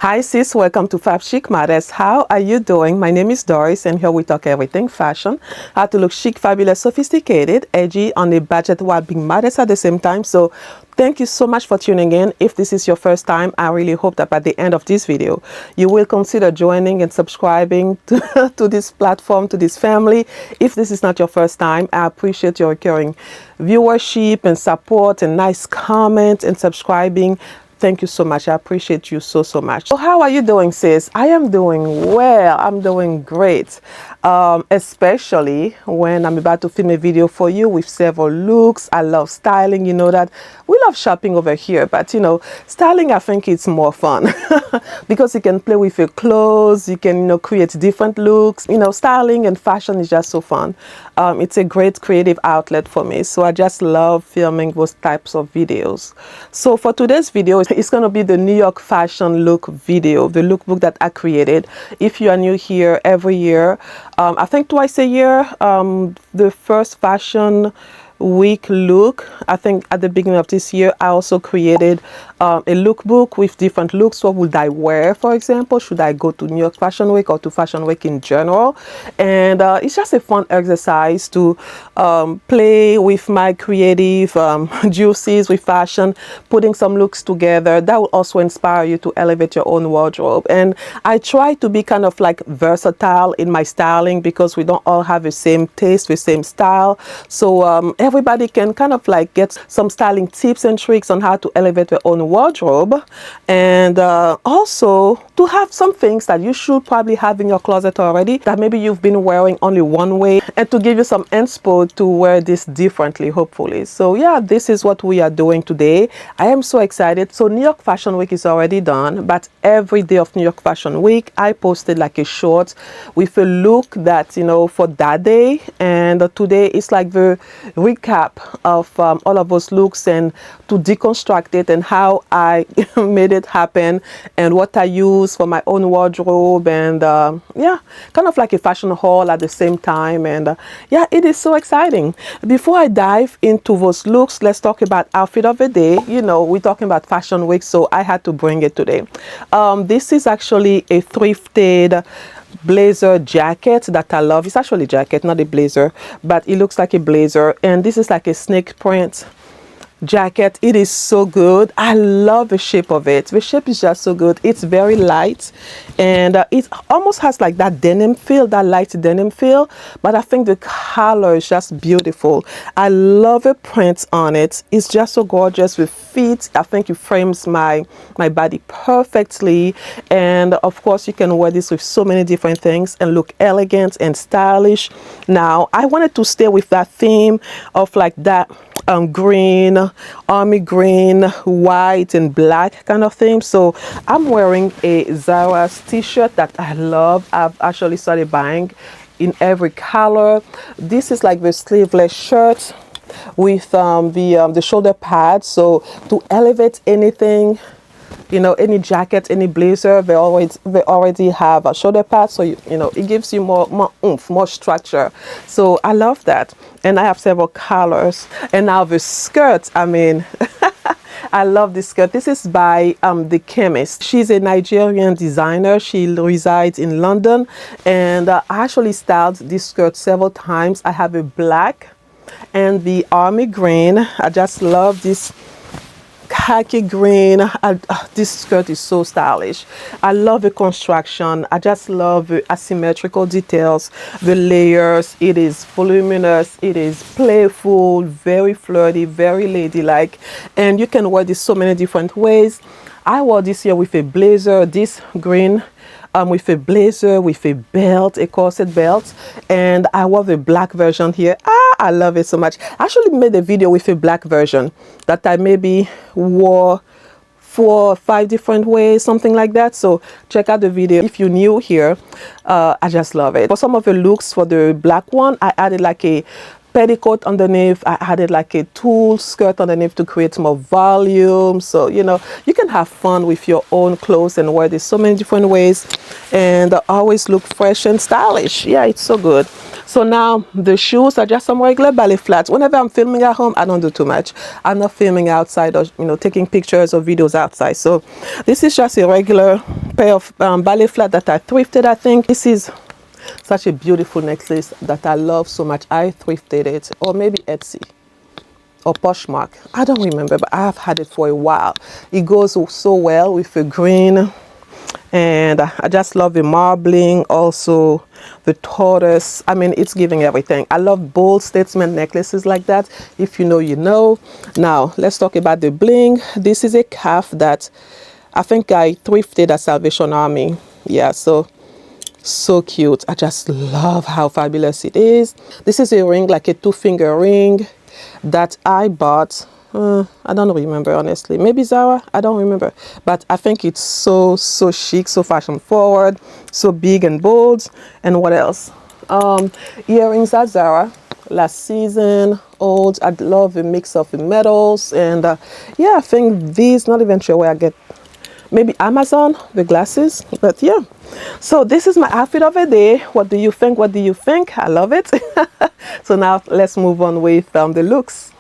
Hi sis, welcome to Fab Chic Modest. How are you doing? My name is Doris and here we talk everything fashion. How to look chic, fabulous, sophisticated, edgy, on a budget while being modest at the same time. So thank you so much for tuning in. If this is your first time, I really hope that by the end of this video, you will consider joining and subscribing to this platform, to this family. If this is not your first time, I appreciate your recurring viewership and support and nice comments and subscribing. Thank you so much. I appreciate you so much. So how are you doing, sis? I am doing well. I'm doing great. Especially when I'm about to film a video for you with several looks. I love styling. You know that we love shopping over here, but you know, styling, I think it's more fun because you can play with your clothes. You can, you know, create different looks. You know, styling and fashion is just so fun. It's a great creative outlet for me. So I just love filming those types of videos. So for today's video, it's going to be the New York fashion look video, the lookbook that I created. If you are new here, every year, I think twice a year, the first fashion week look, I think at the beginning of this year, I also created a lookbook with different looks. What would I wear, for example? Should I go to New York Fashion Week or to Fashion Week in general? And it's just a fun exercise to play with my creative juices with fashion, putting some looks together. That will also inspire you to elevate your own wardrobe. And I try to be kind of like versatile in my styling because we don't all have the same taste, the same style. So everybody can kind of like get some styling tips and tricks on how to elevate their own wardrobe, and also to have some things that you should probably have in your closet already that maybe you've been wearing only one way, and to give you some inspo to wear this differently, hopefully. So yeah, this is what we are doing today. I am so excited. So New York Fashion Week is already done, but every day of New York Fashion Week I posted like a short with a look that, you know, for that day, and today is like the recap of all of those looks and to deconstruct it and how I made it happen and what I use for my own wardrobe, and yeah, kind of like a fashion haul at the same time. And yeah, it is so exciting. Before I dive into those looks, let's talk about outfit of the day. You know, we're talking about fashion week, so I had to bring it today. This is actually a thrifted blazer jacket that I love. It's actually a jacket, not a blazer, but it looks like a blazer, and this is like a snake print jacket. It is so good. I love the shape of it. The shape is just so good. It's very light, and it almost has like that denim feel, that light denim feel, but I think the color is just beautiful. I love the print on it. It's just so gorgeous with feet. I think it frames my body perfectly, and of course you can wear this with so many different things and look elegant and stylish. Now I wanted to stay with that theme of like that green, army green, white and black kind of theme. So I'm wearing a Zara's t-shirt that I love. I've actually started buying in every color. This is like the sleeveless shirt with the shoulder pads, so to elevate anything, you know, any jacket, any blazer, they already have a shoulder pad, so you know, it gives you more oomph, more structure. So I love that, and I have several colors. And now the skirt, I mean I love this skirt. This is by The Chemist. She's a Nigerian designer. She resides in London, and I actually styled this skirt several times. I have a black and the army green. I just love this khaki green. This skirt is so stylish. I love the construction. I just love the asymmetrical details, the layers. It is voluminous, it is playful, very flirty, very ladylike, and you can wear this so many different ways. I wore this here with a blazer, this green, with a blazer, with a belt, a corset belt, and I wore the black version here. I love it so much. I actually made a video with a black version that I maybe wore 4 or 5 different ways, something like that. So check out the video if you're new here. I just love it. For some of the looks for the black one, I added like a petticoat underneath. I added like a tulle skirt underneath to create more volume. So, you know, you can have fun with your own clothes and wear this so many different ways and always look fresh and stylish. Yeah, it's so good. So now the shoes are just some regular ballet flats. Whenever I'm filming at home, I don't do too much. I'm not filming outside or, you know, taking pictures or videos outside. So this is just a regular pair of ballet flat that I thrifted, I think. This is such a beautiful necklace that I love so much. I thrifted it, or maybe Etsy or Poshmark. I don't remember, but I've had it for a while. It goes so well with the green. And I just love the marbling, also the tortoise. I mean, it's giving everything. I love bold statement necklaces like that. If you know, you know. Now, let's talk about the bling. This is a cuff that I think I thrifted at Salvation Army. Yeah, so cute. I just love how fabulous it is. This is a ring, like a 2-finger ring that I bought. I don't remember, honestly. Maybe Zara, I don't remember, but I think it's so chic, so fashion forward, so big and bold. And what else? Earrings at Zara, last season, old. I love the mix of the metals. And yeah, I think these, not even sure where I get, maybe Amazon, the glasses. But yeah, so this is my outfit of the day. What do you think? What do you think? I love it. So now let's move on with the looks.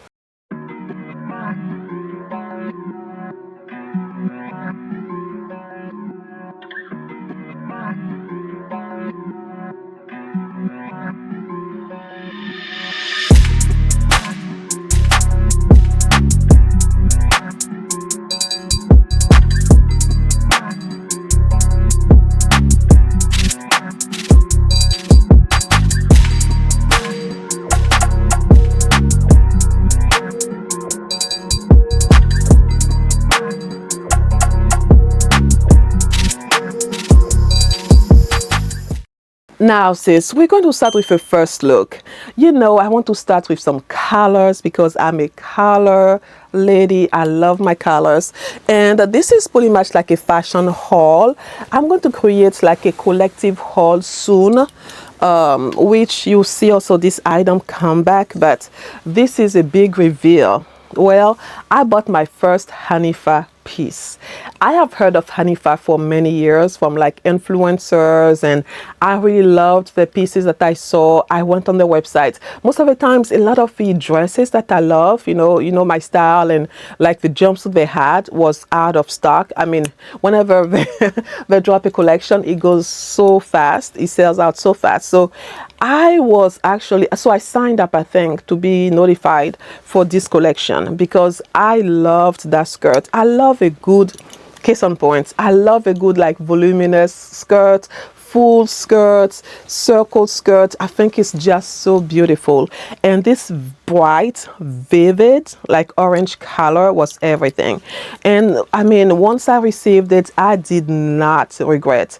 Now, sis, we're going to start with a first look. You know, I want to start with some colors because I'm a color lady. I love my colors. And this is pretty much like a fashion haul. I'm going to create like a collective haul soon, which you see also this item come back. But this is a big reveal. Well, I bought my first Hanifa piece. I have heard of Hanifa for many years from like influencers, and I really loved the pieces that I saw. I went on the website. Most of the times, a lot of the dresses that I love, you know my style, and like the jumpsuit they had was out of stock. I mean, whenever they drop a collection, it goes so fast. It sells out so fast. So I signed up, I think, to be notified for this collection because I loved that skirt. I love a good, case on point, I love a good like voluminous skirt, full skirts, circle skirt. I think it's just so beautiful. And this bright, vivid, like orange color was everything. And I mean, once I received it, I did not regret.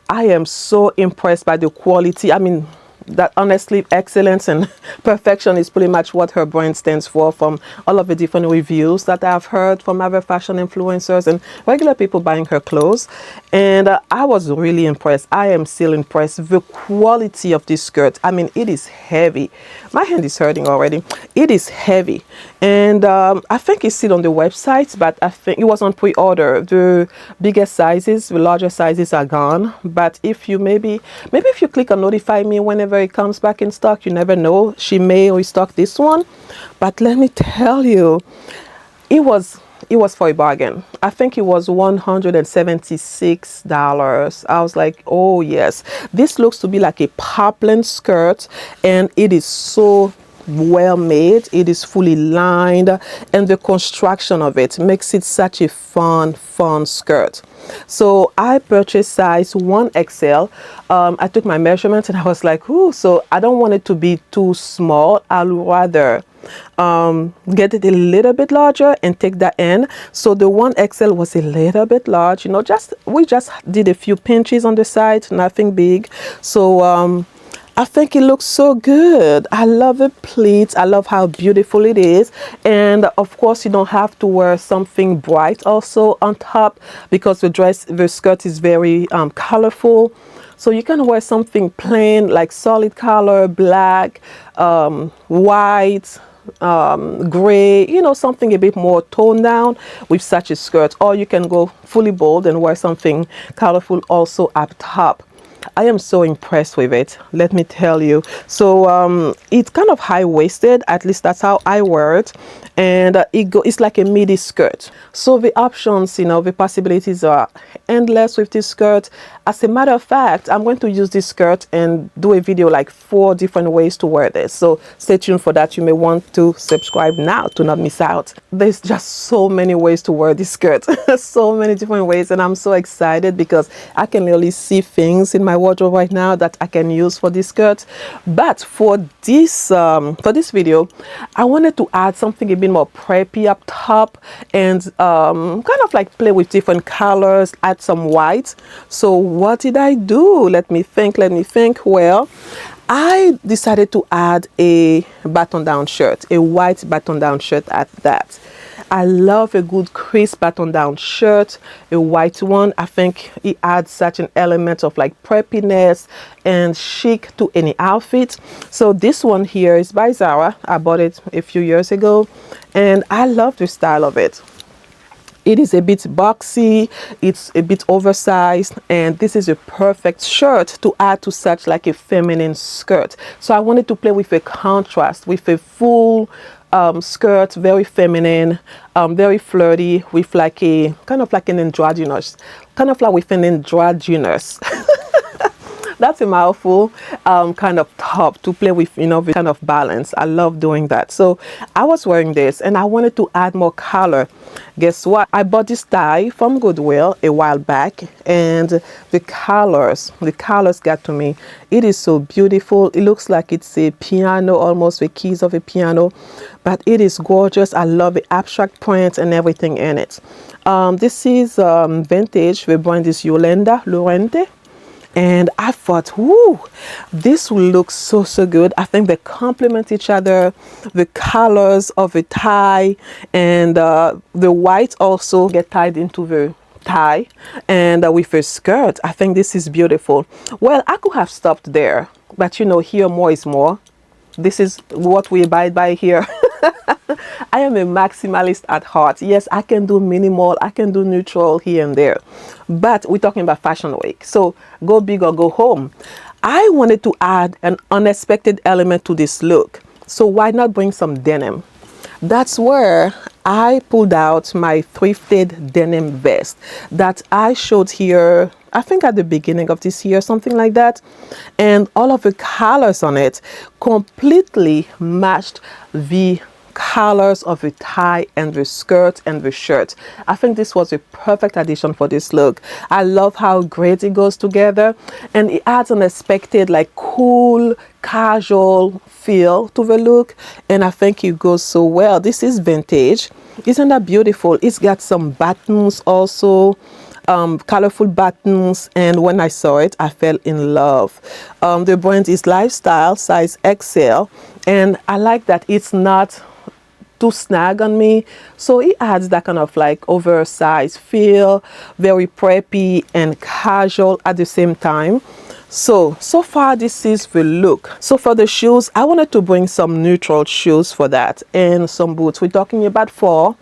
I am so impressed by the quality. I mean, that honestly, excellence and perfection is pretty much what her brand stands for, from all of the different reviews that I've heard from other fashion influencers and regular people buying her clothes. And I was really impressed. I am still impressed. The quality of this skirt, I mean, it is heavy. My hand is hurting already. It is heavy. And I think it's still on the website, but I think it was on pre-order. The biggest sizes, the larger sizes are gone. But if you maybe if you click on notify me whenever it comes back in stock, you never know, she may restock this one. But let me tell you, it was for a bargain. I think it was $176. I was like, oh yes, this looks to be like a poplin skirt, and it is so well made. It is fully lined, and the construction of it makes it such a fun skirt. So I purchased size 1XL. I took my measurements and I was like, ooh, so I don't want it to be too small. I'll rather get it a little bit larger and take that in. So the 1XL was a little bit large, you know, we just did a few pinches on the side, nothing big. So I think it looks so good. I love the pleats. I love how beautiful it is. And of course, you don't have to wear something bright also on top because the skirt is very colorful. So you can wear something plain, like solid color, black, white, gray, you know, something a bit more toned down with such a skirt. Or you can go fully bold and wear something colorful also up top. I am so impressed with it, let me tell you. So it's kind of high-waisted, at least that's how I wear it, and it's like a midi skirt. So the options, you know, the possibilities are endless with this skirt. As a matter of fact, I'm going to use this skirt and do a video like 4 different ways to wear this, so stay tuned for that. You may want to subscribe now to not miss out. There's just so many ways to wear this skirt so many different ways, and I'm so excited because I can really see things in my wardrobe right now that I can use for this skirt. But for this video, I wanted to add something a bit more preppy up top, and kind of like play with different colors, add some white. So what did I do? Let me think. Well, I decided to add a button-down shirt, a white button-down shirt at that. I love a good crisp button-down shirt, a white one. I think it adds such an element of like preppiness and chic to any outfit. So this one here is by Zara. I bought it a few years ago, and I love the style of it. It is a bit boxy, it's a bit oversized, and this is a perfect shirt to add to such like a feminine skirt. So I wanted to play with a contrast, with a full skirt, very feminine, very flirty, with like a kind of like an androgynous, that's a mouthful, kind of top to play with, you know, the kind of balance. I love doing that. So I was wearing this and I wanted to add more color. Guess what? I bought this tie from Goodwill a while back, and the colors got to me. It is so beautiful. It looks like it's a piano, almost the keys of a piano, but it is gorgeous. I love the abstract prints and everything in it. This is vintage. The brand is Yolanda Lorente. And I thought, whoo, this will look so good. I think they complement each other. The colors of the tie and the white also get tied into the tie, and with a skirt. I think this is beautiful. Well, I could have stopped there, but you know, here more is more. This is what we abide by here. I am a maximalist at heart. Yes, I can do minimal, I can do neutral here and there, but we're talking about Fashion Week, so go big or go home. I wanted to add an unexpected element to this look, so why not bring some denim? That's where I pulled out my thrifted denim vest that I showed here, I think at the beginning of this year, something like that, and all of the colors on it completely matched the colors of the tie and the skirt and the shirt. I think this was a perfect addition for this look. I love how great it goes together, and it adds an unexpected, like, cool, casual feel to the look, and I think it goes so well. This is vintage. Isn't that beautiful? It's got some buttons also, colorful buttons, and when I saw it, I fell in love. The brand is Lifestyle, size XL, and I like that it's not too snag on me, so it adds that kind of like oversized feel, very preppy and casual at the same time. So far this is the look. So for the shoes, I wanted to bring some neutral shoes for that, and some boots. We're talking about fall,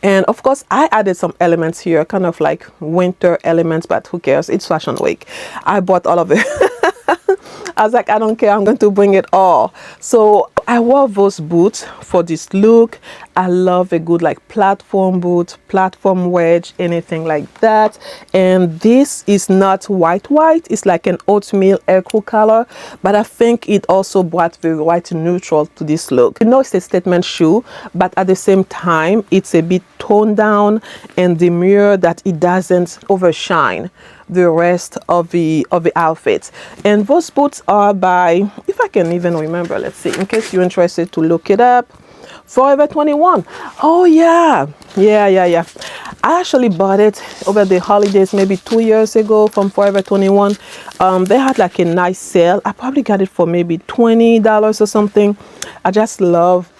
and of course I added some elements here, kind of like winter elements, but who cares, it's Fashion Week. I bought all of it. I was like, I don't care, I'm going to bring it all. So I wore those boots for this look. I love a good like platform boot, platform wedge, anything like that. And this is not white, it's like an oatmeal ecru color, but I think it also brought the white neutral to this look. You know, it's a statement shoe, but at the same time it's a bit toned down and demure, that it doesn't overshine the rest of the outfit. And those boots are by, if I can even remember, let's see, in case you're interested to look it up, Forever 21. Oh yeah. I actually bought it over the holidays maybe 2 years ago from Forever 21. They had like a nice sale. I probably got it for maybe $20 or something. I just love,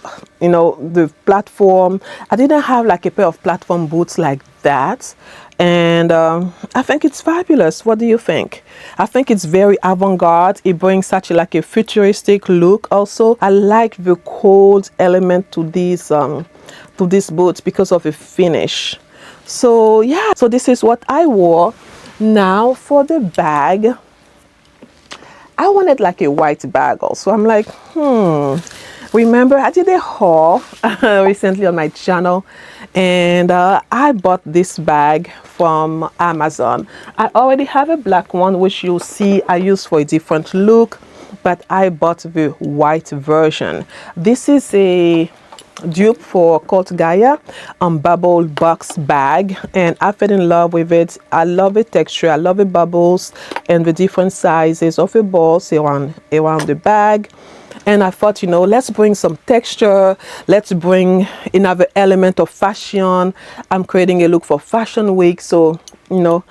you know, the platform. I didn't have like a pair of platform boots like that, and I think it's fabulous. What do you think? I think it's very avant-garde. It brings such like a futuristic look. Also, I like the cold element to these boots because of the finish. So yeah, so this is what I wore. Now for the bag, I wanted like a white bag also. I'm like, remember I did a haul recently on my channel, and I bought this bag from Amazon. I already have a black one, which you'll see I use for a different look, but I bought the white version. This is a dupe for Cult Gaia bubble box bag, and I fell in love with it. I love the texture, I love the bubbles and the different sizes of the balls around the bag. And I thought, you know, let's bring some texture, let's bring another element of fashion. I'm creating a look for Fashion Week, so you know,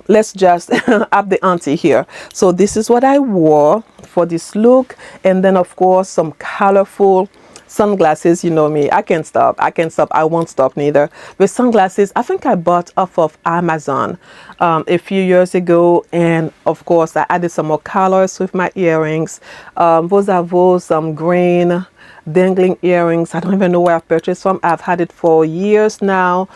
let's just up the ante here. So this is what I wore for this look, and then of course some colorful sunglasses. You know me, I can't stop, I won't stop neither. With sunglasses, I think I bought off of Amazon a few years ago, and of course I added some more colors with my earrings. Those are those green dangling earrings. I don't even know where I purchased from. I've had it for years now.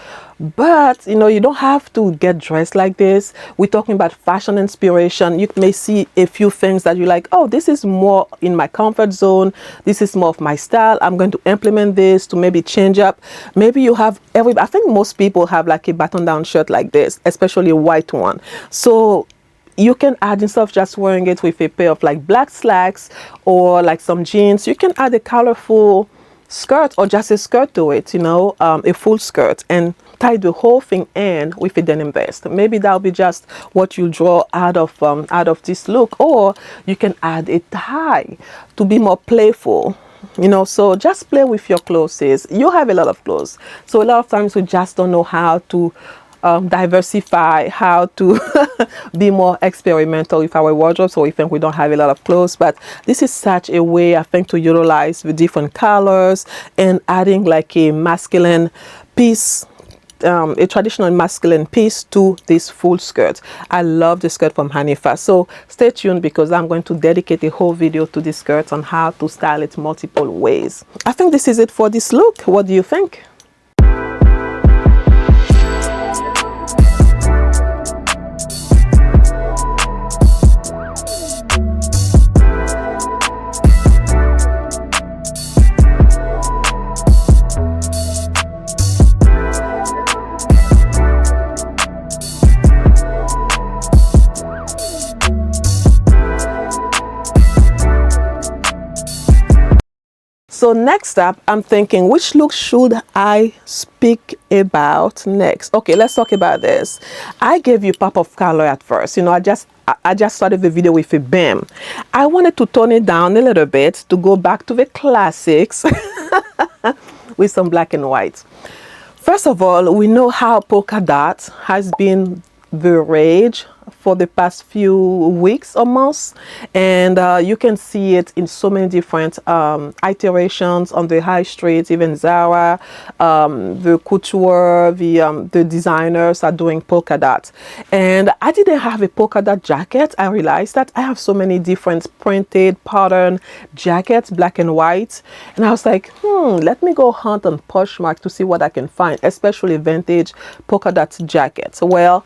But you know, you don't have to get dressed like this. We're talking about fashion inspiration. You may see a few things that you're like, oh, this is more in my comfort zone, this is more of my style, I'm going to implement this to maybe change up. Maybe you have I think most people have like a button down shirt like this, especially a white one. So you can add, instead of just wearing it with a pair of like black slacks or like some jeans, you can add a colorful skirt or just a skirt to it, you know, a full skirt, and tie the whole thing in with a denim vest. Maybe that'll be just what you draw out of this look. Or you can add a tie to be more playful, you know. So just play with your clothes. You have a lot of clothes, so a lot of times we just don't know how to diversify, how to be more experimental with our wardrobe. So we think we don't have a lot of clothes, but this is such a way, I think, to utilize the different colors and adding like a masculine piece, a traditional masculine piece to this full skirt. I love the skirt from Hanifa, so stay tuned because I'm going to dedicate a whole video to this skirt on how to style it multiple ways. I think this is it for this look. What do you think? So next up, I'm thinking, which look should I speak about next? Okay, let's talk about this. I gave you pop of color at first. You know, I just started the video with a beam. I wanted to tone it down a little bit to go back to the classics with some black and white. First of all, we know how polka dot has been the rage for the past few weeks or months, and you can see it in so many different iterations on the high street. Even Zara, the couture, the designers are doing polka dot. And I didn't have a polka dot jacket. I realized that I have so many different printed pattern jackets, black and white, and I was like, let me go hunt on Poshmark to see what I can find, especially vintage polka dot jackets. Well,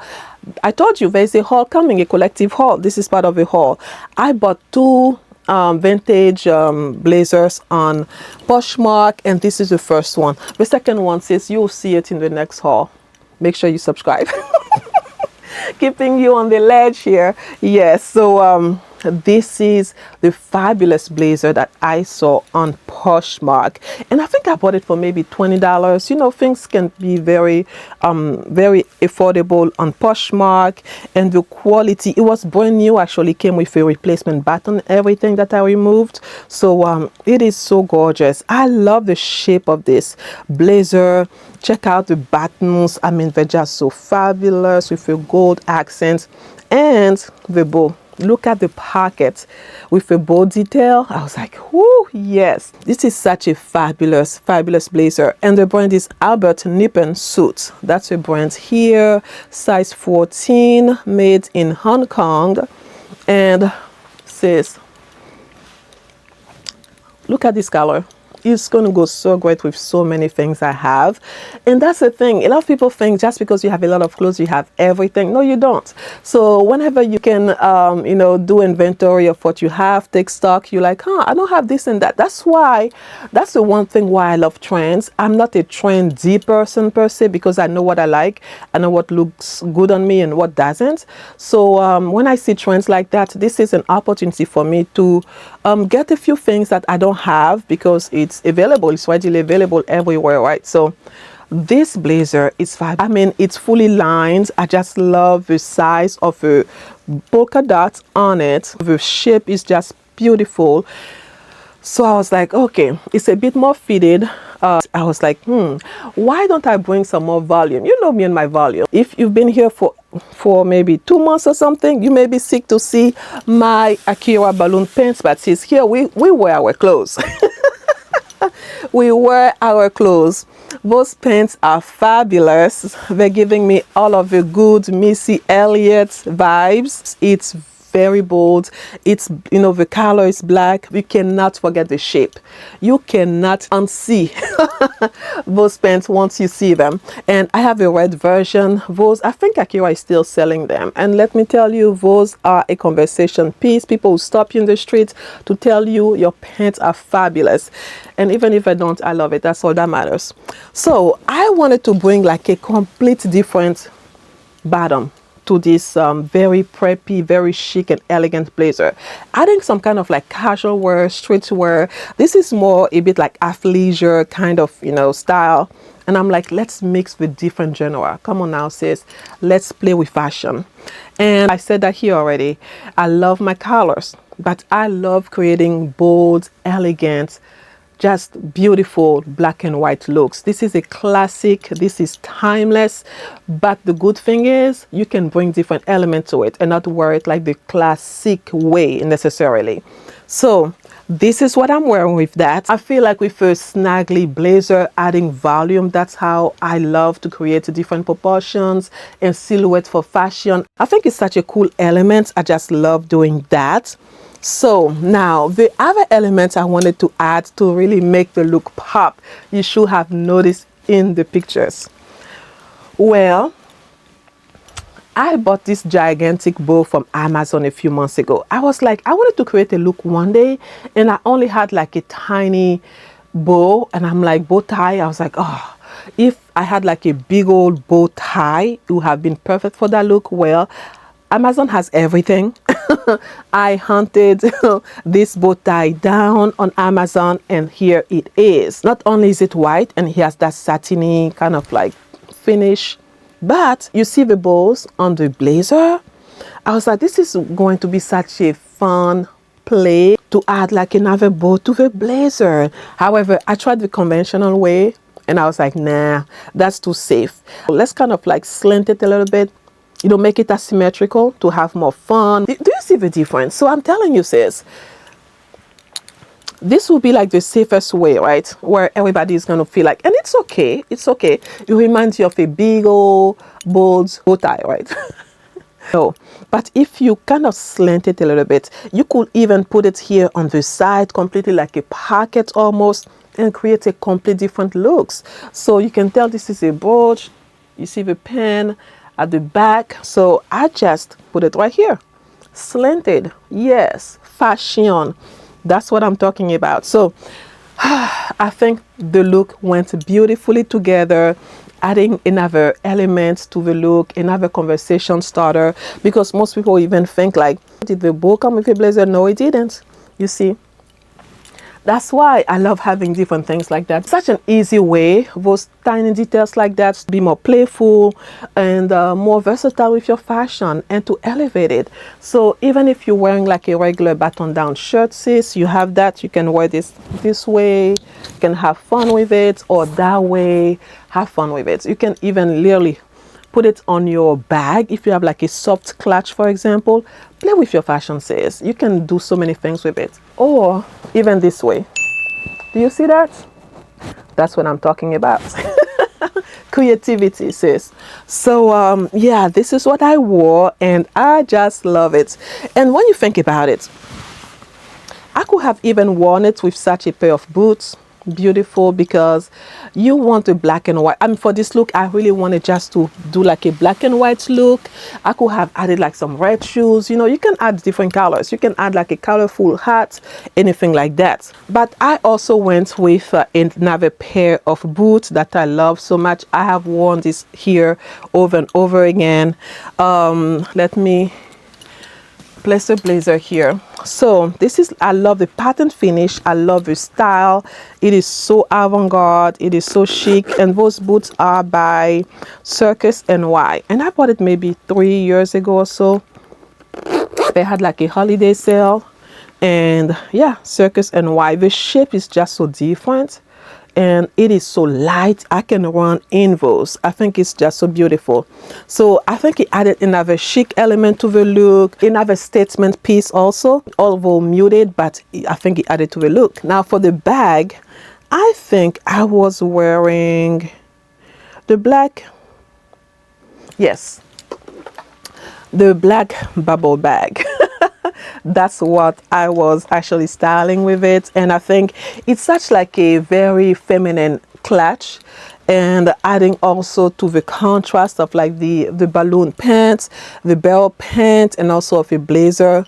I told you there's a haul coming, a collective haul. This is part of a haul. I bought two vintage blazers on Poshmark, and this is the first one. The second one says you'll see it in the next haul. Make sure you subscribe. Keeping you on the ledge here. Yes, so this is the fabulous blazer that I saw on Poshmark, and I think I bought it for maybe $20. You know, things can be very very affordable on Poshmark. And the quality, it was brand new, actually came with a replacement button, everything that I removed. So it is so gorgeous. I love the shape of this blazer. Check out the buttons. I mean, they're just so fabulous with a gold accent, and the bow. look at the pocket with a bow detail. I was like, whoo, yes, this is such a fabulous, fabulous blazer. And the brand is Albert Nippen Suit. That's a brand here, size 14, made in Hong Kong. And says, look at this color. It's going to go so great with so many things I have. And that's the thing. A lot of people think just because you have a lot of clothes, you have everything. No, you don't. So whenever you can, you know, do inventory of what you have, take stock, you're like, I don't have this and that. That's the one thing why I love trends. I'm not a trendy person per se, because I know what I like. I know what looks good on me and what doesn't. So when I see trends like that, this is an opportunity for me to get a few things that I don't have, because it's available, it's readily available everywhere, right? So this blazer is fab. I mean, it's fully lined. I just love the size of the polka dots on it. The shape is just beautiful. So I was like, okay, it's a bit more fitted. I was like, why don't I bring some more volume? You know me and my volume. If you've been here for maybe 2 months or something, you may be sick to see my Akira balloon pants, but since here we wear our clothes. We wear our clothes. Those pants are fabulous. They're giving me all of the good Missy Elliott vibes. It's very bold. It's, you know, the color is black. You cannot forget the shape. You cannot unsee those pants once you see them. And I have a red version. Those, I think Akira is still selling them. And let me tell you, those are a conversation piece. People will stop you in the street to tell you your pants are fabulous. And even if I don't, I love it. That's all that matters. So I wanted to bring like a complete different bottom to this very preppy, very chic and elegant blazer. Adding some kind of like casual wear, street wear. This is more a bit like athleisure kind of, you know, style. And I'm like, let's mix with different genre. Come on now, sis. Let's play with fashion. And I said that here already. I love my colors, but I love creating bold, elegant, just beautiful black and white looks. This is a classic. This is timeless. But the good thing is you can bring different elements to it and not wear it like the classic way necessarily. So this is what I'm wearing with that. I feel like with a snaggly blazer, adding volume, that's how I love to create different proportions and silhouette for fashion. I think it's such a cool element. I just love doing that. So now the other elements I wanted to add to really make the look pop, you should have noticed in the pictures. Well, I bought this gigantic bow from Amazon a few months ago. I was like, I wanted to create a look one day and I only had like a tiny bow, and I'm like, bow tie. I was like, oh, if I had like a big old bow tie, it would have been perfect for that look. Well, Amazon has everything. I hunted this bow tie down on Amazon and here it is. Not only is it white and he has that satiny kind of like finish, but you see the bows on the blazer. I was like, this is going to be such a fun play to add like another bow to the blazer. However, I tried the conventional way and I was like, nah, that's too safe. Let's kind of like slant it a little bit. You know, make it asymmetrical to have more fun. Do you see the difference? So I'm telling you, sis, this will be like the safest way, right? Where everybody is going to feel like, and it's okay. It's okay. It reminds you of a big old bold bow tie, right? No, but if you kind of slant it a little bit, you could even put it here on the side, completely like a pocket almost, and create a complete different looks. So you can tell this is a brooch. You see the pen at the back. So I just put it right here. Slanted. Yes. Fashion. That's what I'm talking about. So I think the look went beautifully together, adding another element to the look, another conversation starter, because most people even think like, did the bow come with a blazer? No, it didn't. You see? That's why I love having different things like that. Such an easy way, those tiny details like that, to be more playful and more versatile with your fashion and to elevate it. So even if you're wearing like a regular button-down shirt, sis, you have that. You can wear this way. You can have fun with it, or that way, have fun with it. You can even literally put it on your bag. If you have like a soft clutch, for example, play with your fashion sis. You can do so many things with it. Or even this way. Do you see that? That's what I'm talking about. Creativity, sis. So yeah, this is what I wore and I just love it. And when you think about it, I could have even worn it with such a pair of boots. Beautiful, because you want a black and white. I mean, for this look I really wanted just to do like a black and white look. I could have added like some red shoes. You know, you can add different colors. You can add like a colorful hat, anything like that. But I also went with another pair of boots that I love so much. I have worn this here over and over again. Let me place the blazer here. So this is, I love the pattern finish. I love the style. It is so avant-garde. It is so chic. And those boots are by Circus NY. And I bought it maybe 3 years ago or so. They had like a holiday sale. And yeah, Circus NY. The shape is just so different. And it is so light. I can run in those. I think it's just so beautiful. So I think it added another chic element to the look, another statement piece also, although muted, but I think it added to the look. Now for the bag, I think I was wearing the black, yes, the black bubble bag. That's what I was actually styling with it, and I think it's such like a very feminine clutch, and adding also to the contrast of like the balloon pants, the bell pants, and also of a blazer.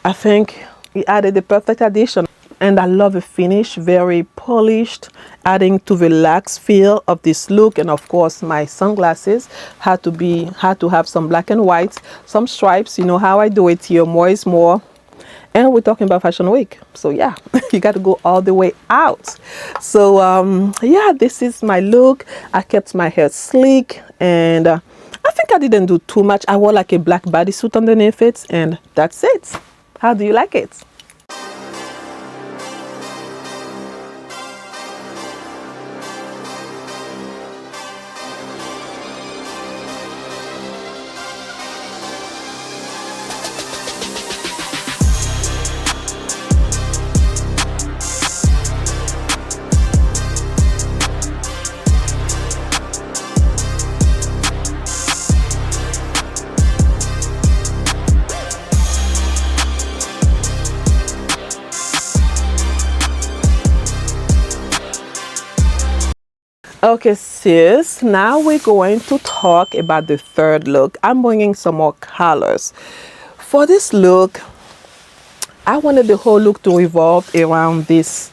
I think it added the perfect addition. And I love the finish, very polished, adding to the lax feel of this look. And of course my sunglasses had to have some black and white, some stripes. You know how I do it here, more is more. And we're talking about Fashion Week, so yeah, you got to go all the way out. So yeah, this is my look. I kept my hair sleek, and I think I didn't do too much. I wore like a black bodysuit underneath it, and that's it. How do you like it? Okay sis, now we're going to talk about the third look. I'm bringing some more colors. For this look, I wanted the whole look to revolve around this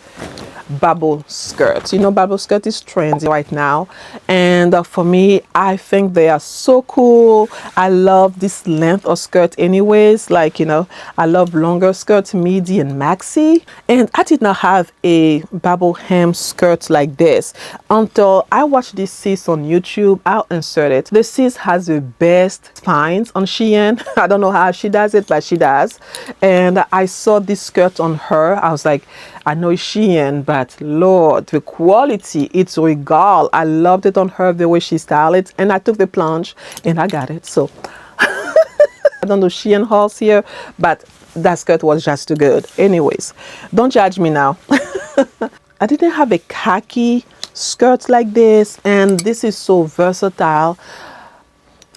bubble skirt. You know, bubble skirt is trendy right now, and for me, I think they are so cool. I love this length of skirt anyways. Like, you know, I love longer skirts, midi and maxi, and I did not have a bubble hem skirt like this until I watched this sis on YouTube. I'll insert it. The sis has the best finds on Shein. I don't know how she does it, but she does. And I saw this skirt on her. I was like, I know it's Shein, but Lord, the quality, it's regal. I loved it on her, the way she styled it, and I took the plunge and I got it. So I don't do Shein hauls here, but that skirt was just too good. Anyways, don't judge me now. I didn't have a khaki skirt like this, and this is so versatile.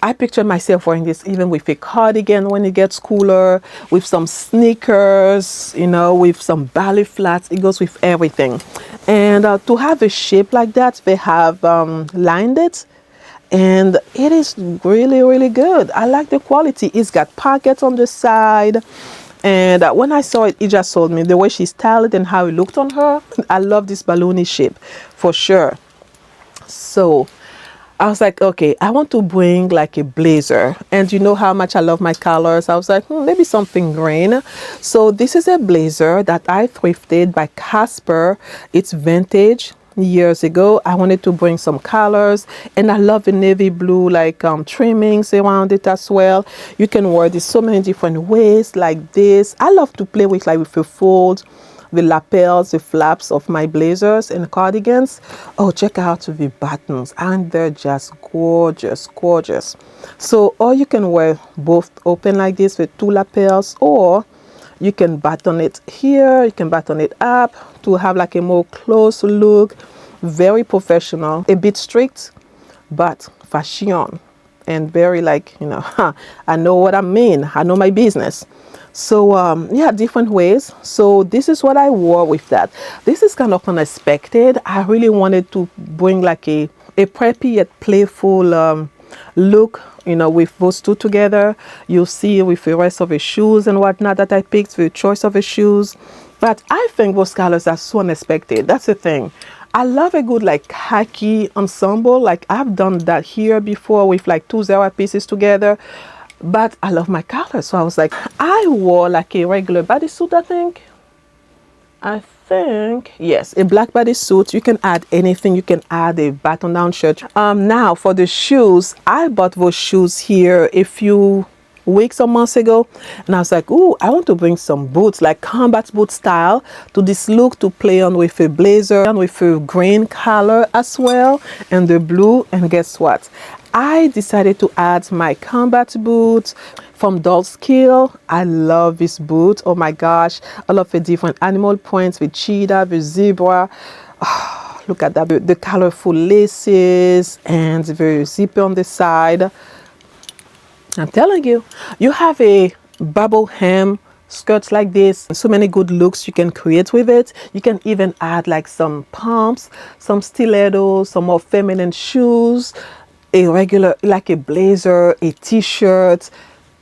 I pictured myself wearing this even with a cardigan when it gets cooler, with some sneakers, you know, with some ballet flats. It goes with everything. And to have a shape like that, they have lined it, and it is really, really good. I like the quality. It's got pockets on the side. And when I saw it, it just sold me. The way she styled it and how it looked on her, I love this balloony shape for sure. So I was like, okay, I want to bring like a blazer, and you know how much I love my colors. I was like, maybe something green. So this is a blazer that I thrifted by Casper. It's vintage, years ago. I wanted to bring some colors, and I love the navy blue like trimmings around it as well. You can wear this so many different ways like this. I love to play with like with a fold the lapels, the flaps of my blazers and cardigans. Oh, check out the buttons, and they're just gorgeous, gorgeous. So, or you can wear both open like this with two lapels, or you can button it here, you can button it up to have like a more close look. Very professional, a bit strict, but fashion, and very like, you know, I know what I mean, I know my business. So yeah, different ways. So this is what I wore with that. This is kind of unexpected. I really wanted to bring like a preppy yet playful look, you know, with those two together. You'll see with the rest of the shoes and whatnot that I picked, the choice of the shoes. But I think those colors are so unexpected. That's the thing. I love a good like khaki ensemble. Like I've done that here before with like two Zara pieces together. But I love my colors. So I was like, I wore like a regular bodysuit, I think, yes, a black bodysuit. You can add anything. You can add a button-down shirt. Now for the shoes, I bought those shoes here a few weeks or months ago, and I was like, ooh, I want to bring some boots, like combat boot style, to this look, to play on with a blazer and with a green color as well, and the blue. And guess what? I decided to add my combat boots from Doll's Kill. I love this boot. Oh my gosh, all of the different animal prints with cheetah, with zebra. Oh, look at that, the colorful laces and the zipper on the side. I'm telling you, you have a bubble hem skirts like this, so many good looks you can create with it. You can even add like some pumps, some stilettos, some more feminine shoes, a regular like a blazer, a t-shirt,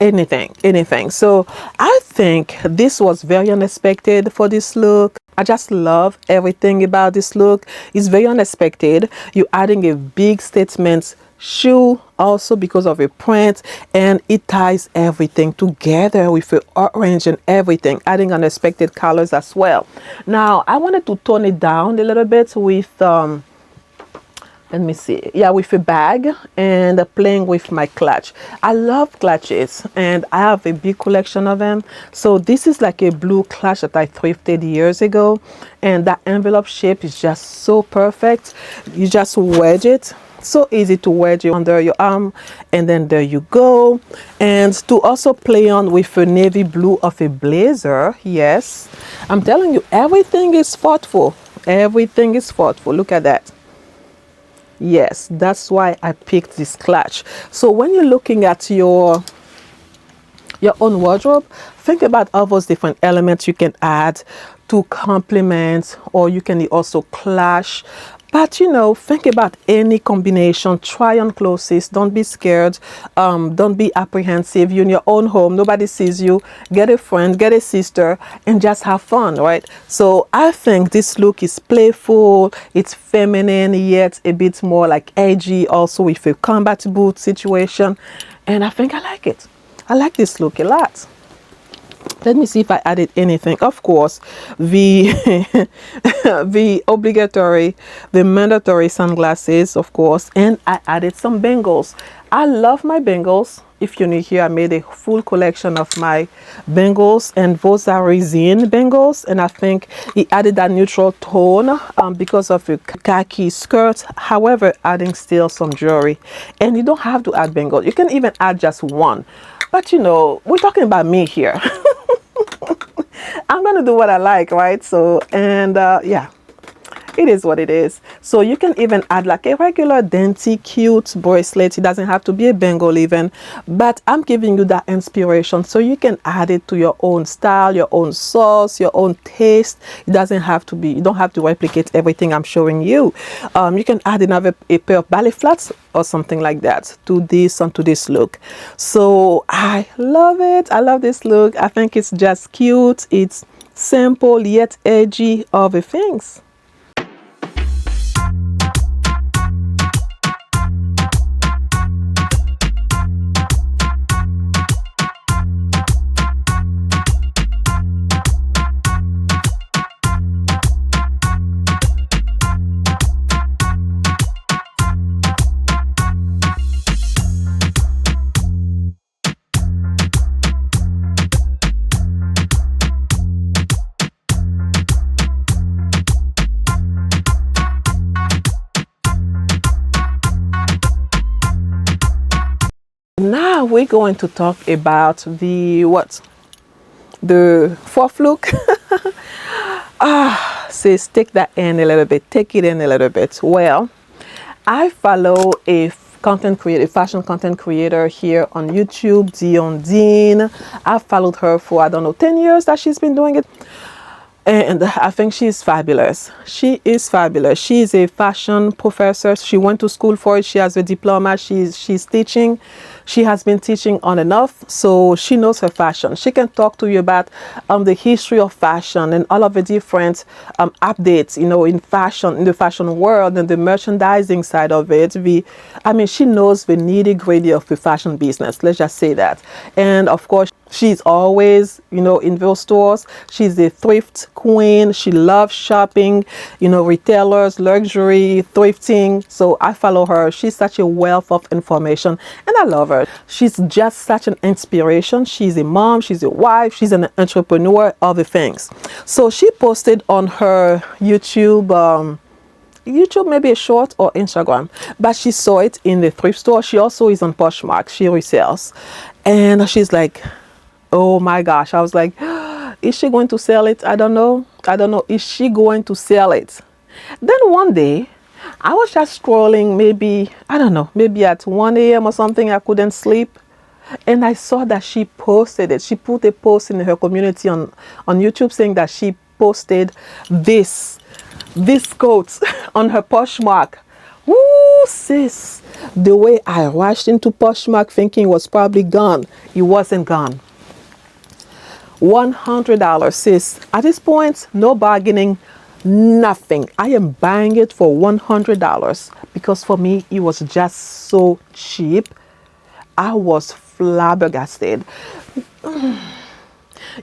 anything. So I think this was very unexpected for this look. I just love everything about this look. It's very unexpected. You're adding a big statement shoe also because of a print, and it ties everything together with the orange and everything, adding unexpected colors as well. Now I wanted to tone it down a little bit with let me see, yeah, with a bag and playing with my clutch. I love clutches and I have a big collection of them. So this is like a blue clutch that I thrifted years ago, and that envelope shape is just so perfect. You just wedge it, so easy to wedge it under your arm, and then there you go. And to also play on with a navy blue of a blazer. Yes, I'm telling you, everything is thoughtful. Everything is thoughtful. Look at that. Yes, that's why I picked this clutch. So when you're looking at your own wardrobe, think about all those different elements you can add to complement, or you can also clash. But you know, think about any combination. Try on clothes. Don't be scared. Don't be apprehensive. You're in your own home. Nobody sees you. Get a friend, get a sister, and just have fun, right? So I think this look is playful. It's feminine, yet a bit more like edgy, also with a combat boot situation. And I think I like it. I like this look a lot. Let me see if I added anything. Of course, the the mandatory sunglasses, of course, and I added some bangles. I love my bangles. If you're new here, I made a full collection of my bangles, and those are resin bangles, and I think it added that neutral tone because of the khaki skirt, however adding still some jewelry. And you don't have to add bangles. You can even add just one, but you know, we're talking about me here. I'm gonna do what I like, right? So, and yeah, it is what it is. So you can even add like a regular dainty cute bracelet. It doesn't have to be a bangle even, but I'm giving you that inspiration so you can add it to your own style, your own sauce, your own taste. It doesn't have to be, you don't have to replicate everything I'm showing you. You can add a pair of ballet flats or something like that to this, onto this look. So I love it. I love this look. I think it's just cute. It's simple yet edgy, all the things. we're going to talk about the what? The fourth look. Sis, take that in a little bit. Take it in a little bit. Well, I follow a content creator, fashion content creator here on YouTube, Dion Dean. I've followed her for, I don't know, 10 years that she's been doing it. And I think she's fabulous. She is fabulous. She's a fashion professor. She went to school for it. She has a diploma. She's teaching. She has been teaching on and off, so she knows her fashion. She can talk to you about the history of fashion and all of the different updates, you know, in fashion, in the fashion world, and the merchandising side of it. I mean, she knows the nitty-gritty of the fashion business. Let's just say that. And of course, she's always, you know, in those stores. She's a thrift queen. She loves shopping, you know, retailers, luxury, thrifting. So I follow her. She's such a wealth of information, and I love her. She's just such an inspiration. She's a mom, she's a wife, she's an entrepreneur, all the things. So she posted on her YouTube, maybe a short, or Instagram, but she saw it in the thrift store. She also is on Poshmark. She resells, and she's like, oh my gosh. I was like, is she going to sell it? I don't know. Is she going to sell it? Then one day I was just scrolling, maybe, I don't know, maybe at 1 a.m. or something. I couldn't sleep, and I saw that she posted it. She put a post in her community on YouTube saying that she posted this coat on her Poshmark. Woo, sis. The way I rushed into Poshmark thinking it was probably gone. It wasn't gone. $100, sis. At this point, no bargaining, nothing. I am buying it for $100 because for me, it was just so cheap. I was flabbergasted.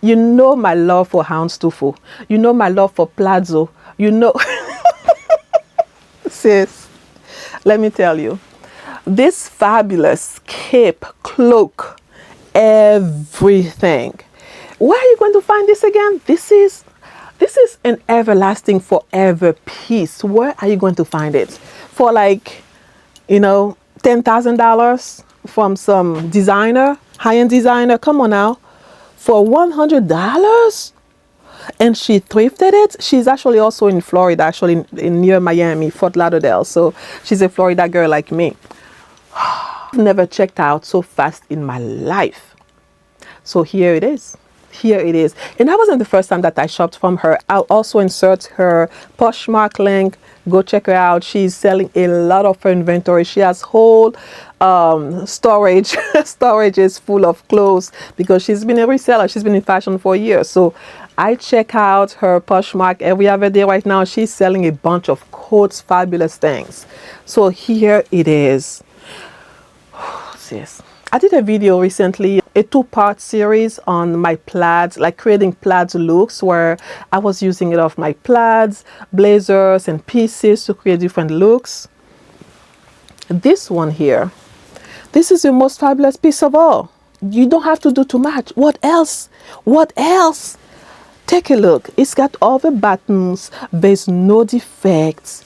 You know my love for houndstooth. You know my love for plazo. You know, sis, let me tell you, this fabulous cape, cloak, everything. Where are you going to find this again? This is an everlasting forever piece. Where are you going to find it? For like, you know, $10,000 from some designer, high-end designer. Come on now. For $100? And she thrifted it. She's actually also in Florida, actually in near Miami, Fort Lauderdale. So she's a Florida girl like me. I've never checked out so fast in my life. So here it is. Here it is. And that wasn't the first time that I shopped from her. I'll also insert her Poshmark link. Go check her out. She's selling a lot of her inventory. She has whole storage. Storage is full of clothes because she's been a reseller. She's been in fashion for years. So I check out her Poshmark every other day right now. She's selling a bunch of coats, fabulous things. So here it is. Sis. I did a video recently, a 2-part series on my plaids, like creating plaids looks, where I was using it of my plaids, blazers, and pieces to create different looks. This one here, this is the most fabulous piece of all. You don't have to do too much. What else? What else? Take a look. It's got all the buttons. There's no defects.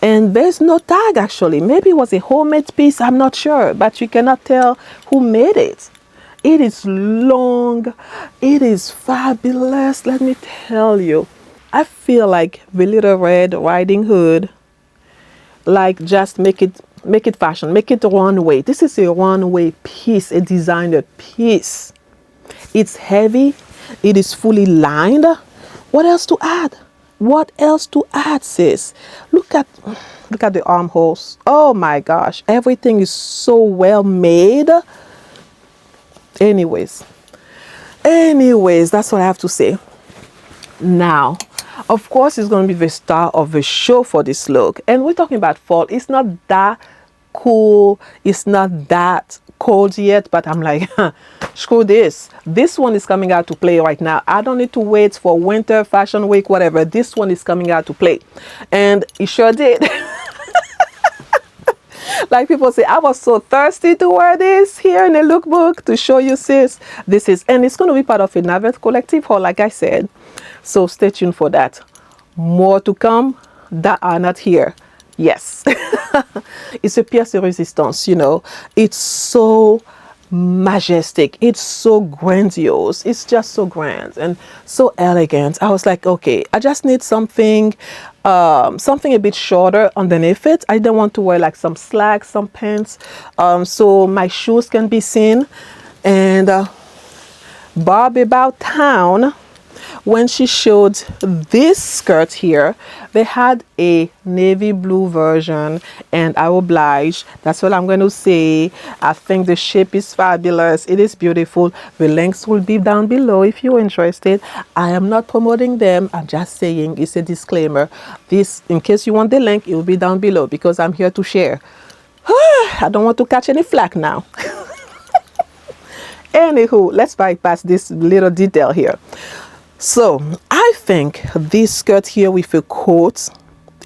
And there's no tag actually. Maybe it was a homemade piece, I'm not sure, but you cannot tell who made it. It is long, it is fabulous, let me tell you. I feel like the Little Red Riding Hood, like just make it fashion, make it runway. This is a runway piece, a designer piece. It's heavy, it is fully lined. What else to add? What else to add, sis? Look at the armholes. Oh my gosh, everything is so well made. Anyways, that's what I have to say. Now, of course, it's going to be the star of the show for this look. And we're talking about fall. It's not that cool. It's not that cold yet, but I'm like, screw this. This one is coming out to play right now. I don't need to wait for winter, fashion week, whatever. This one is coming out to play. And it sure did. Like people say, I was so thirsty to wear this here in a lookbook to show you, sis. This is, and it's going to be part of a Navet collective haul, like I said. So stay tuned for that. More to come that are not here. Yes. It's a pièce de résistance, you know. It's so majestic. It's so grandiose. It's just so grand and so elegant. I was like, okay, I just need something something a bit shorter underneath it. I don't want to wear like some slacks, some pants, so my shoes can be seen. And Barb About Town, when she showed this skirt here, they had a navy blue version, and I oblige. That's what I'm going to say. I think the shape is fabulous. It is beautiful. The links will be down below if you're interested. I am not promoting them. I'm just saying, it's a disclaimer. This, in case you want the link, it will be down below because I'm here to share. I don't want to catch any flack now. Anywho, let's bypass this little detail here. So I think this skirt here with a coat,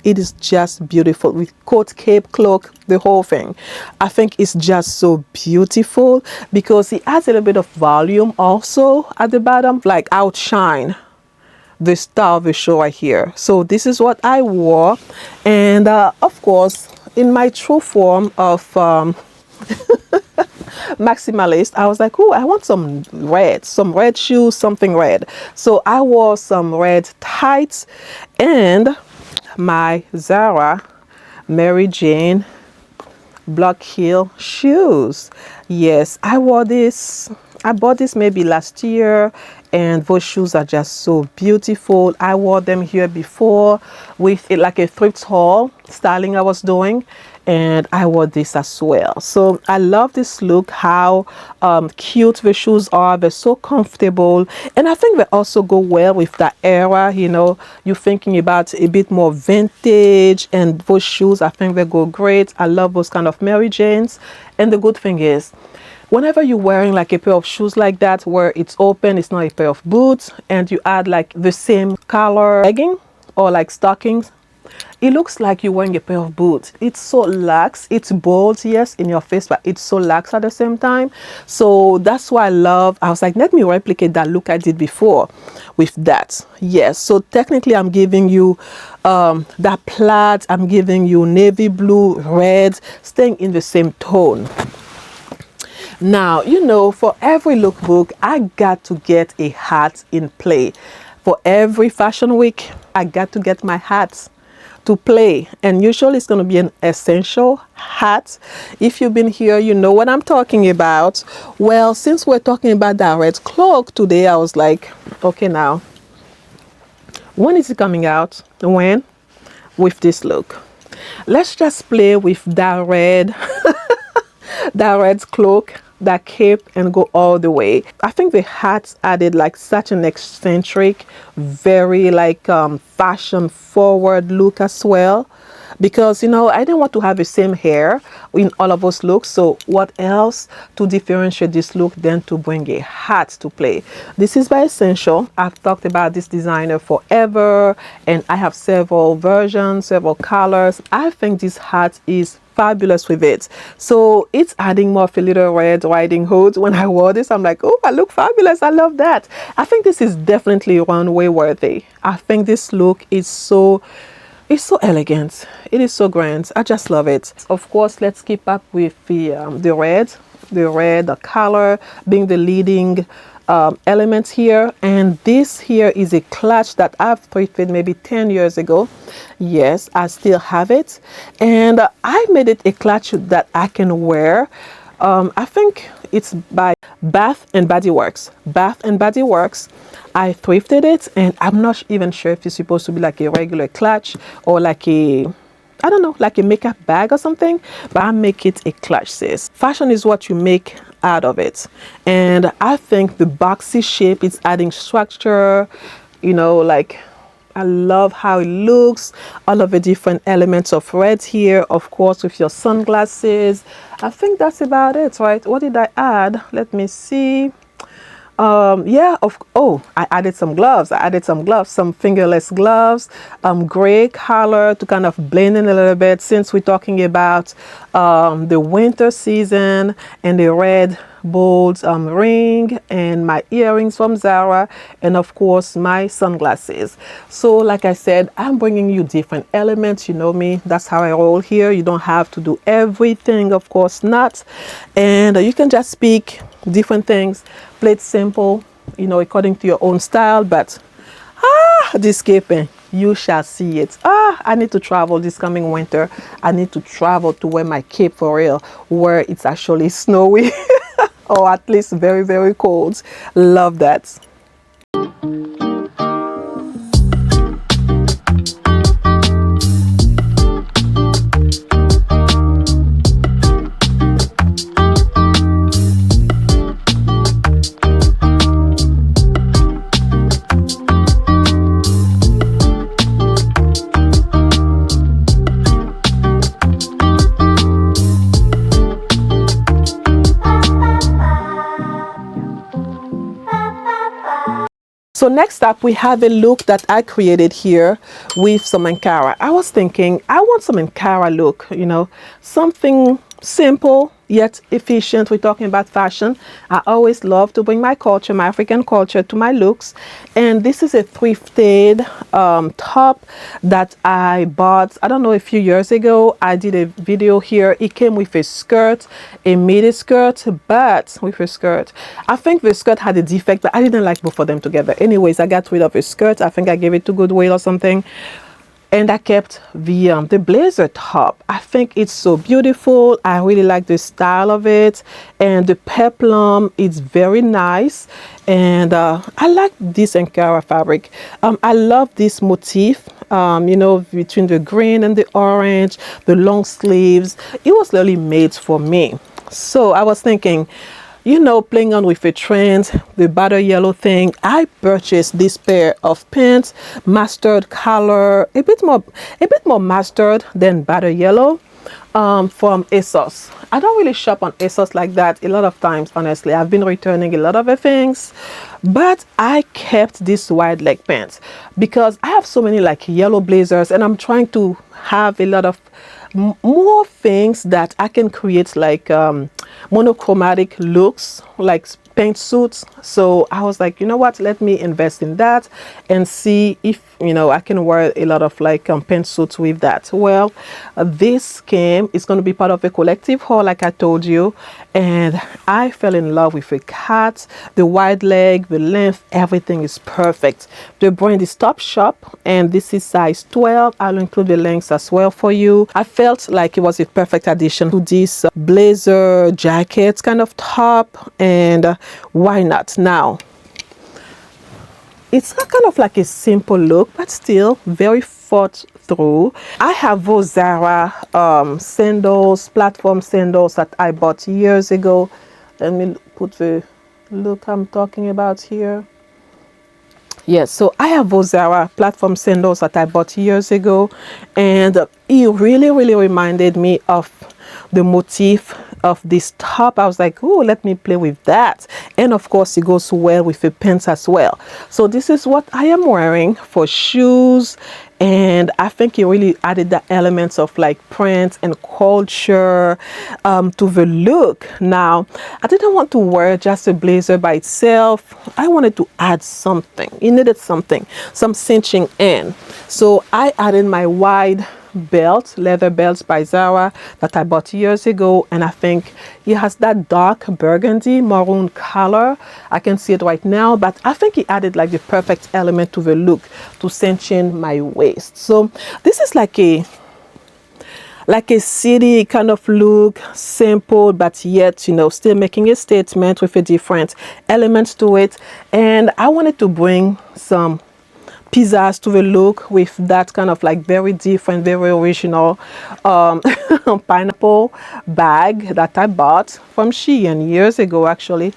it is just beautiful, with coat, cape, cloak, the whole thing. I think it's just so beautiful because it adds a little bit of volume also at the bottom, like outshine the star of the show right here. So this is what I wore, and of course in my true form of maximalist, I was like, oh, I want some red shoes, something red. So I wore some red tights and my Zara Mary Jane block heel shoes. Yes, I wore this. I bought this maybe last year, and those shoes are just so beautiful. I wore them here before with it like a thrift haul styling I was doing, and I wore this as well. So I love this look, how cute the shoes are. They're so comfortable, and I think they also go well with that era. You know, you're thinking about a bit more vintage, and those shoes, I think they go great. I love those kind of Mary Janes. And the good thing is, whenever you're wearing like a pair of shoes like that where it's open, it's not a pair of boots, and you add like the same color legging or like stockings, it looks like you're wearing a pair of boots. It's so lax. It's bold, yes, in your face, but it's so lax at the same time. So that's why I was like, let me replicate that look I did before with that. Yes, so technically I'm giving you that plaid, I'm giving you navy blue, red, staying in the same tone. Now, you know, for every lookbook, I got to get a hat in play. For every fashion week, I got to get my hats to play, and usually it's going to be an essential hat. If you've been here, you know what I'm talking about. Well, since we're talking about that red cloak today, I was like, okay, now when is it coming out? When? With this look. Let's just play with that red that red cloak, that cape, and go all the way. I think the hat added like such an eccentric, very like fashion forward look as well, because you know I didn't want to have the same hair in all of those looks. So what else to differentiate this look than to bring a hat to play? This is by Essential. I've talked about this designer forever, and I have several versions, several colors. I think this hat is fabulous with it. So it's adding more of a little Red Riding Hood. When I wore this, I'm like, oh, I look fabulous. I love that. I think this is definitely runway worthy. I think this look is so elegant. It is so grand. I just love it. Of course, let's keep up with the red, the color being the leading element here. And this here is a clutch that I've thrifted maybe 10 years ago. Yes, I still have it, and I made it a clutch that I can wear. I think it's by Bath and Body Works. Bath and Body Works. I thrifted it, and I'm not even sure if it's supposed to be like a regular clutch or like a, I don't know, like a makeup bag or something, but I make it a clutch, sis. Fashion is what you make out of it. And I think the boxy shape is adding structure, you know, like I love how it looks, all of the different elements of red here, of course, with your sunglasses. I think that's about it, right? What did I add? Let me see. I added some gloves. Some fingerless gloves, gray color to kind of blend in a little bit, since we're talking about the winter season, and the red bold ring, and my earrings from Zara, and of course my sunglasses. So like I said, I'm bringing you different elements. You know me, that's how I roll here. You don't have to do everything, of course not, and you can just pick different things, play it simple, you know, according to your own style. But this caping, you shall see it. I need to travel this coming winter. I need to travel to wear my cape for real, where it's actually snowy or at least very, very cold. Love that. So next up, we have a look that I created here with some Akira. I was thinking, I want some Akira look, you know, something simple yet efficient. We're talking about fashion. I always love to bring my culture, my African culture, to my looks. And this is a thrifted top that I bought, I don't know, a few years ago. I did a video here. It came with a skirt, a midi skirt, but with a skirt. I think the skirt had a defect, but I didn't like both of them together. Anyways, I got rid of a skirt. I think I gave it to Goodwill or something. And I kept the blazer top. I think it's so beautiful. I really like the style of it, and the peplum, it's very nice. And I like this Akira fabric. I love this motif, you know, between the green and the orange, the long sleeves. It was really made for me. So I was thinking, you know, playing on with a trend, the butter yellow thing, I purchased this pair of pants, mustard color, a bit more mustard than butter yellow, from ASOS. I don't really shop on ASOS like that a lot of times, honestly. I've been returning a lot of the things, but I kept this wide leg pants because I have so many like yellow blazers, and I'm trying to have a lot of more things that I can create, like monochromatic looks, like pantsuits. So I was like, you know what, let me invest in that and see if, you know, I can wear a lot of like pantsuits with that. Well, this came, it's going to be part of a collective haul, like I told you, and I fell in love with the cut, the wide leg, the length, everything is perfect. The brand is Top Shop, and this is size 12. I'll include the links as well for you. I felt like it was a perfect addition to this blazer jacket kind of top, and why not? Now, it's kind of like a simple look, but still very thought through. I have those Zara sandals, platform sandals that I bought years ago. Let me put the look I'm talking about here. Yes, so I have those Zara platform sandals that I bought years ago, and it really, really reminded me of the motif of this top. I was like, oh, let me play with that. And of course, it goes well with the pants as well. So this is what I am wearing for shoes, and I think it really added the elements of like print and culture to the look. Now, I didn't want to wear just a blazer by itself. I wanted to add something. It needed something, some cinching in. So I added my wide belt, leather belts by Zara that I bought years ago, and I think it has that dark burgundy maroon color. I can see it right now, but I think it added like the perfect element to the look to cinch in my waist. So this is like a city kind of look, simple, but yet, you know, still making a statement with a different elements to it. And I wanted to bring some pizzazz to the look with that kind of like very different, very original pineapple bag that I bought from Chic years ago, actually,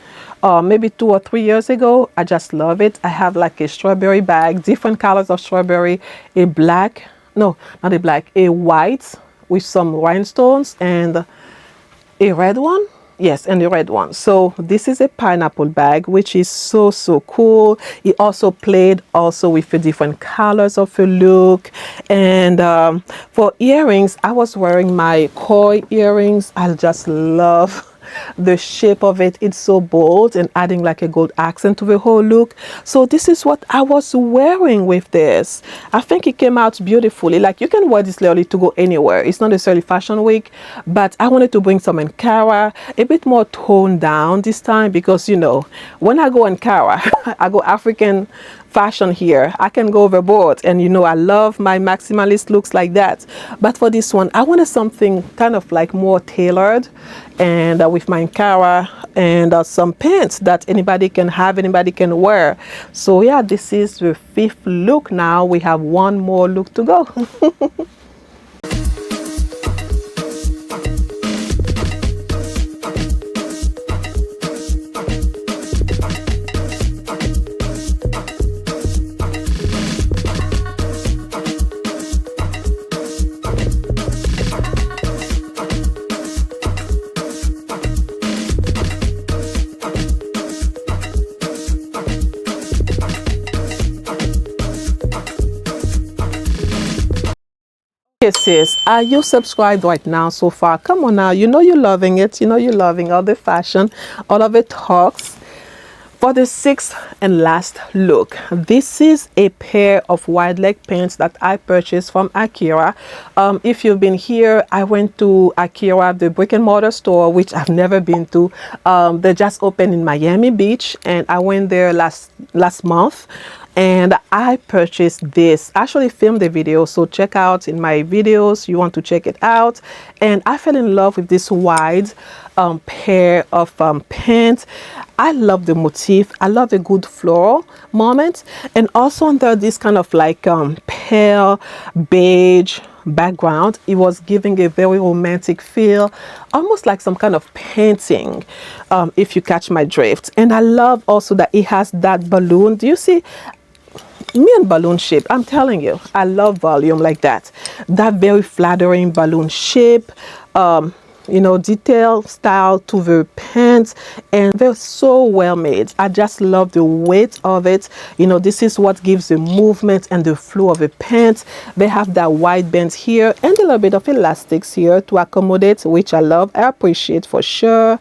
maybe 2 or 3 years ago. I just love it. I have like a strawberry bag, different colors of strawberry, a black, no, not a black, a white with some rhinestones, and a red one. Yes, and the red one. So this is a pineapple bag, which is so cool. It also played also with the different colors of the look. And for earrings, I was wearing my koi earrings. I just love The shape of it, it's so bold and adding like a gold accent to the whole look. So this is what I was wearing with this. I think it came out beautifully. Like, you can wear this literally to go anywhere. It's not necessarily fashion week, but I wanted to bring some Akira, a bit more toned down this time, because you know, when I go Akira, I go African fashion here, I can go overboard, and you know, I love my maximalist looks like that. But for this one, I wanted something kind of like more tailored, and with my Akira and some pants that anybody can have, anybody can wear. So yeah, this is the 5th look. Now we have one more look to go. Okay, sis, are you subscribed right now so far? Come on now, you know you're loving it. You know you're loving all the fashion, all of the talks. For the 6th and last look, this is a pair of wide leg pants that I purchased from Akira. If you've been here, I went to Akira, the brick and mortar store, which I've never been to. They just opened in Miami Beach, and I went there last month. And I purchased this. I actually filmed the video, so check out in my videos, you want to check it out. And I fell in love with this wide pair of pants. I love the motif. I love the good floral moment, and also under this kind of like pale beige background, it was giving a very romantic feel, almost like some kind of painting, if you catch my drift. And I love also that it has that balloon. Do you see me and balloon shape? I'm telling you, I love volume like that. That very flattering balloon shape, you know, detail style to the pants, and they're so well made. I just love the weight of it. You know, this is what gives the movement and the flow of the pants. They have that wide band here and a little bit of elastics here to accommodate, which I love. I appreciate for sure.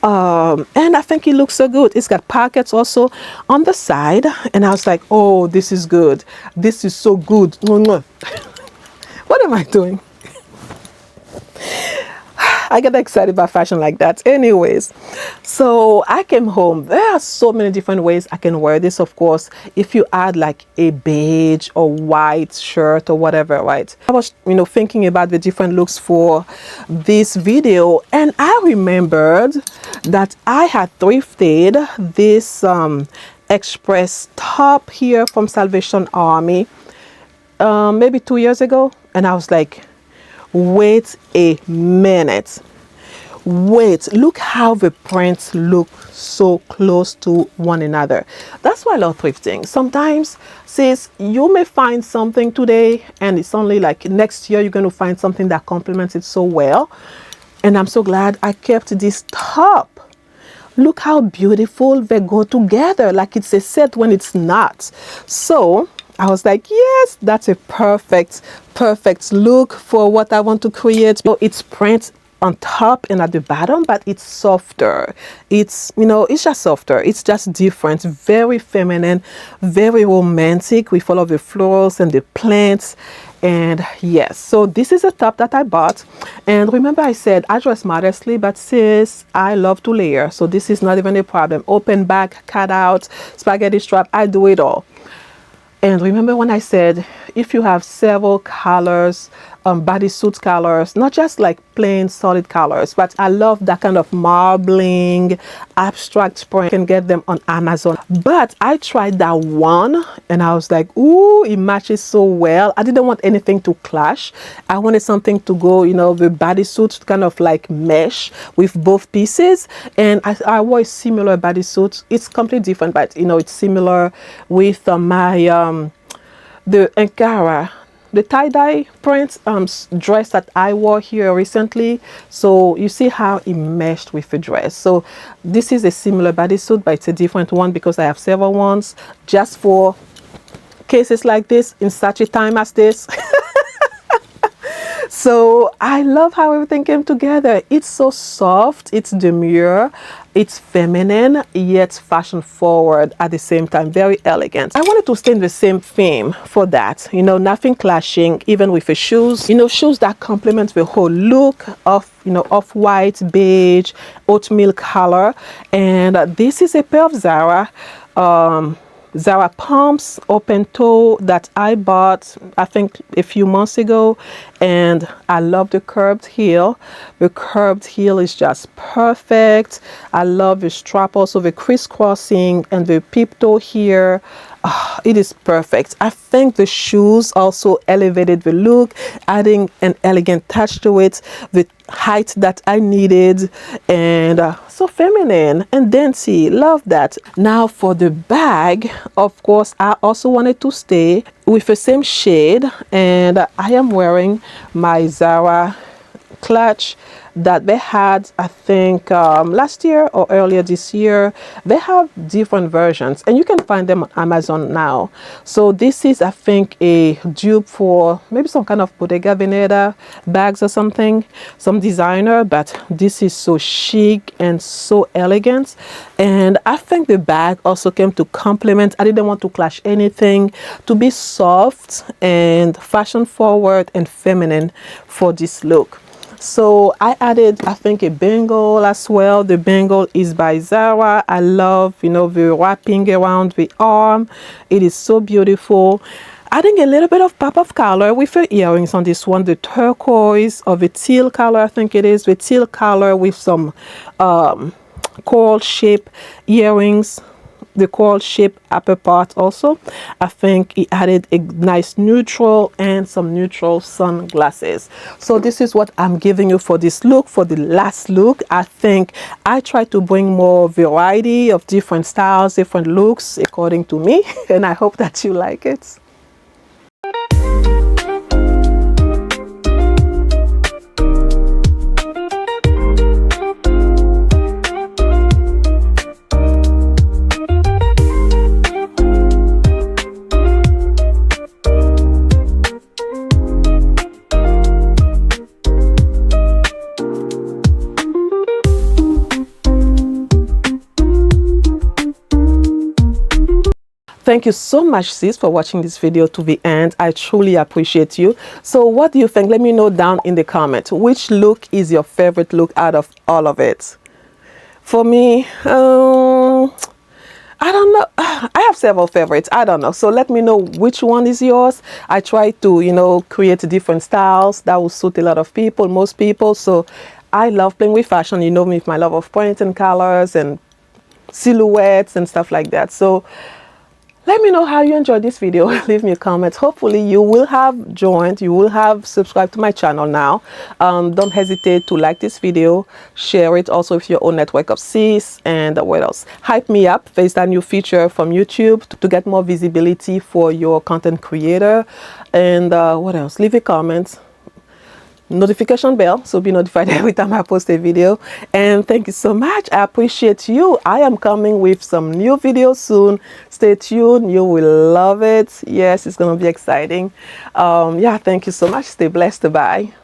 And I think it looks so good. It's got pockets also on the side, and I was like, oh, this is good. This is so good. What am I doing? I get excited about fashion like that. Anyways, so I came home. There are so many different ways I can wear this. Of course, if you add like a beige or white shirt or whatever, right? I was, you know, thinking about the different looks for this video, and I remembered that I had thrifted this express top here from Salvation Army maybe 2 years ago, and I was like, wait a minute, wait, look how the prints look so close to one another. That's why I love thrifting. Sometimes, sis, you may find something today, and it's only like next year you're going to find something that complements it so well. And I'm so glad I kept this top. Look how beautiful they go together, like it's a set when it's not. So I was like, yes, that's a perfect look for what I want to create. So it's print on top and at the bottom, but it's softer. It's, you know, it's just softer. It's just different, very feminine, very romantic with all of the florals and the plants. And yes, so this is a top that I bought. And remember I said I dress modestly, but sis, I love to layer. So this is not even a problem. Open back, cut out, spaghetti strap, I do it all. And remember when I said, if you have several colors, bodysuit colors, not just like plain solid colors, but I love that kind of marbling, abstract print. You can get them on Amazon. But I tried that one and I was like, ooh, it matches so well. I didn't want anything to clash. I wanted something to go, you know, the bodysuit kind of like mesh with both pieces. And I wore a similar bodysuit. It's completely different, but you know, it's similar with my the Akira, the tie-dye print dress that I wore here recently. So you see how it meshed with the dress. So this is a similar bodysuit, but it's a different one because I have several ones just for cases like this in such a time as this. So I love how everything came together. It's so soft, it's demure, it's feminine, yet fashion forward at the same time, very elegant. I wanted to stay in the same theme for that, you know, nothing clashing, even with the shoes, you know, shoes that complement the whole look of, you know, off-white, beige, oatmeal color. And this is a pair of Zara pumps, open toe, that I bought I think a few months ago, and I love the curved heel. The curved heel is just perfect. I love the strap, also the crisscrossing and the peep toe here. Oh, it is perfect. I think the shoes also elevated the look, adding an elegant touch to it, the height that I needed, and so feminine and dainty. Love that. Now for the bag, of course, I also wanted to stay with the same shade, and I am wearing my Zara clutch that they had, I think, last year or earlier this year. They have different versions and you can find them on Amazon now. So this is, I think, a dupe for maybe some kind of Bottega Veneta bags or something, some designer, but this is so chic and so elegant. And I think the bag also came to complement. I didn't want to clash anything, to be soft and fashion forward and feminine for this look. So I added, I think, a bangle as well. The bangle is by Zara. I love, you know, the wrapping around the arm. It is so beautiful. Adding a little bit of pop of color with the earrings on this one, the turquoise or the teal color, I think it is, the teal color with some coral shape earrings. The coral shape upper part also. I think it added a nice neutral and some neutral sunglasses. So this is what I'm giving you for this look. For the last look, I think I try to bring more variety of different styles, different looks according to me, and I hope that you like it. Thank you so much, sis, for watching this video to the end. I truly appreciate you. So what do you think? Let me know down in the comments. Which look is your favorite look out of all of it? For me, I don't know. I have several favorites. I don't know. So let me know which one is yours. I try to, you know, create different styles that will suit a lot of people, most people. So I love playing with fashion. You know me with my love of points and colors and silhouettes and stuff like that. So let me know how you enjoyed this video. Leave me a comment. Hopefully you will have joined, you will have subscribed to my channel now. Don't hesitate to like this video, share it also with your own network of sis, and what else? Hype me up. There's that new feature from YouTube to get more visibility for your content creator. And what else? Leave a comment. Notification bell, so be notified every time I post a video. And thank you so much. I appreciate you. I am coming with some new videos soon. Stay tuned. You will love it. Yes, it's gonna be exciting. Yeah, thank you so much. Stay blessed. Bye.